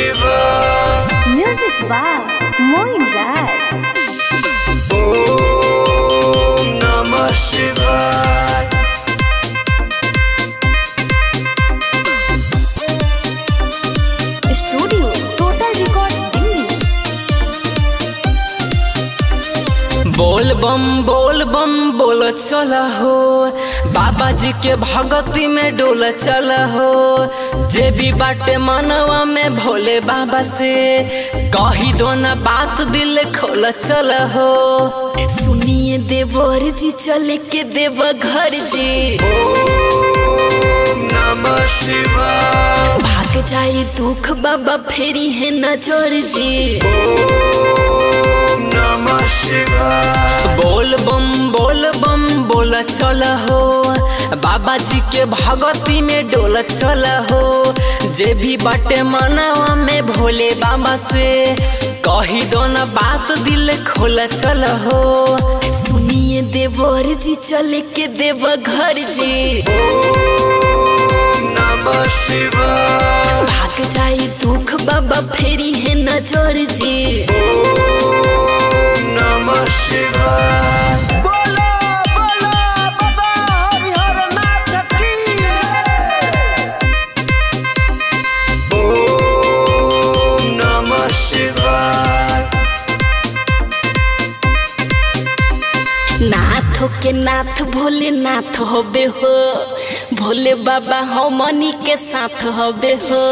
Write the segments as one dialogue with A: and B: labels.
A: Shiva.
B: Music by Moin Raj.
A: Om Namah Shivaya.
B: Studio Total Records Delhi.
C: बोल बम बोल चला हो, बाबा जी के भगती में डोल चला हो। जे भी बाटे मनवा में भोले बाबा से कही दो ना बात, दिल खोल चला हो। सुनिए देवर जी चले के देव घर जी।
A: Om Namah Shivaya.
C: भाग जाए दुख बाबा फेरी है नजर जी।
A: Om Namah Shivaya.
C: बोल बम बोल चला हो, बाबा जी के भगती में डोल चला हो। जे भी बाटे मनवा में भोले बाबा से कही दो ना बात, दिल खोल चला हो। सुनिए देवर जी चले के देव घर जी।
A: Om Namah Shivaya.
C: भाग जाए दुख बाबा फेरी है नजर जी।
A: Om Namah Shivaya.
D: बोलो बोलो बाबा हरिहर नाथ की।
A: Om Namah Shivaya.
C: नाथ के नाथ भोले नाथ होबे हो, भोले बाबा हमनी के साथ होबे हो।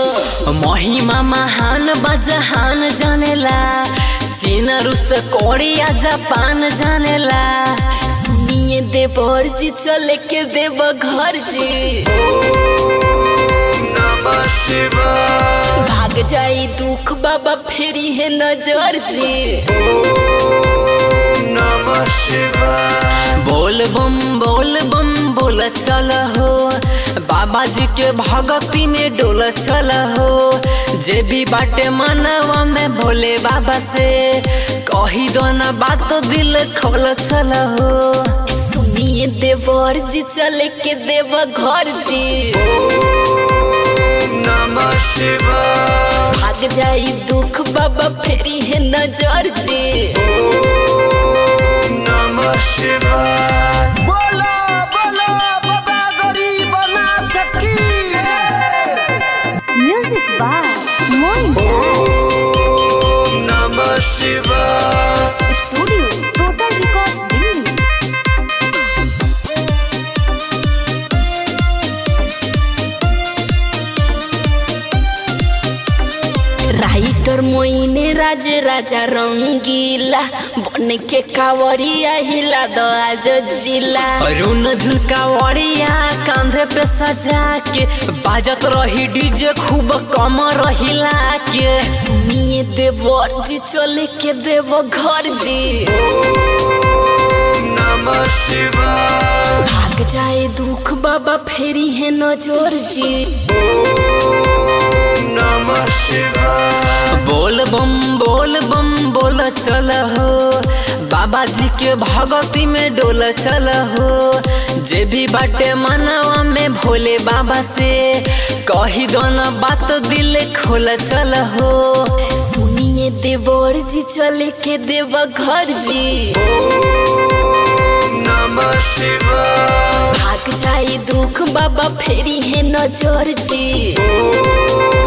C: महिमा महान बजहान जानेला, चीन रूस कोरिया जापान जानेला। सुनिए देवर जी चले के देव घर जी।
A: Om Namah Shivaya.
C: भाग जाई दुख बाबा फेरी है नजर जी।
A: Om Namah Shivaya.
C: बोल बम बोल चला हो, बाबा जी के भगती में डोल चला हो। जे भी बाटे मनवा में भोले बाबा से कही दो ना बात, दिल खोल चला हो। सुनिए देवर जी चले के देव घर जी।
A: Om Namah Shivaya.
C: भाग जाई दुख बाबा फेरी है नजर जी।
A: Om Namah Shivaya.
D: बोलो बोलो बाबा गरीबनाथ की।
B: Music by Moin Raj.
A: Om Namah Shivaya.
B: Studio Total Records Delhi.
C: Writer Moine Raj Raja Rangila, बन के कावड़िया हिला दो आज जिला। अरुण धुन कावड़िया कांधे पे सजा के, बाजत रही डीजे खूब कम रहिला के। सुनिए देवर जी चले के देव घर जी।
A: Om Namah Shivaya.
C: भाग जाए दुख बाबा फेरी है नजर जी।
A: Om Namah Shivaya.
C: बोल बम बोल चला हो, बाबा जी के भगती में डोल चला हो। जे भी बाटे मनवा में भोले बाबा से कही दो ना बात, दिल खोल चला हो। सुनिए देवर जी चले के देव घर जी।
A: Om Namah Shivaya.
C: भाग जाए दुख बाबा फेरी है नजर जी।
A: Om